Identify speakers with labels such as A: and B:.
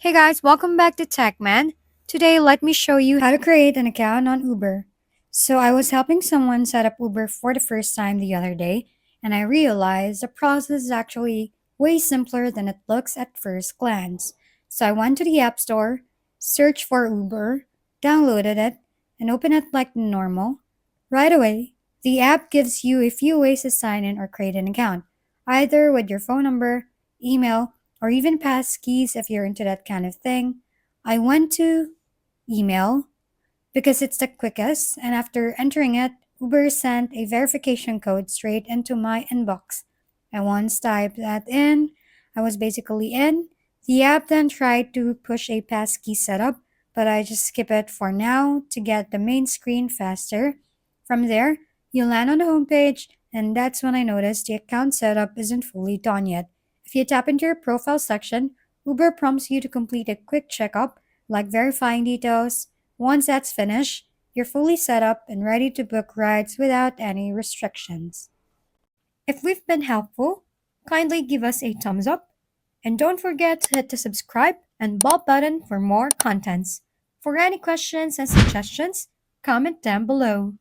A: Hey guys, welcome back to TechMan. Today, let me show you how to create an account on Uber. So, I was helping someone set up Uber for the first time the other day, and I realized the process is actually way simpler than it looks at first glance. So, I went to the App Store, searched for Uber, downloaded it, and opened it like normal. Right away, the app gives you a few ways to sign in or create an account, either with your phone number, email, or even pass keys if you're into that kind of thing. I went to email because it's the quickest, and after entering it, Uber sent a verification code straight into my inbox. I once typed that in, I was basically in. The app then tried to push a passkey setup, but I just skip it for now to get the main screen faster. From there, you land on the homepage, and that's when I noticed the account setup isn't fully done yet. If you tap into your profile section, Uber prompts you to complete a quick checkup, like verifying details. Once that's finished, you're fully set up and ready to book rides without any restrictions. If we've been helpful, kindly give us a thumbs up and don't forget to hit the subscribe and bell button for more contents. For any questions and suggestions, comment down below.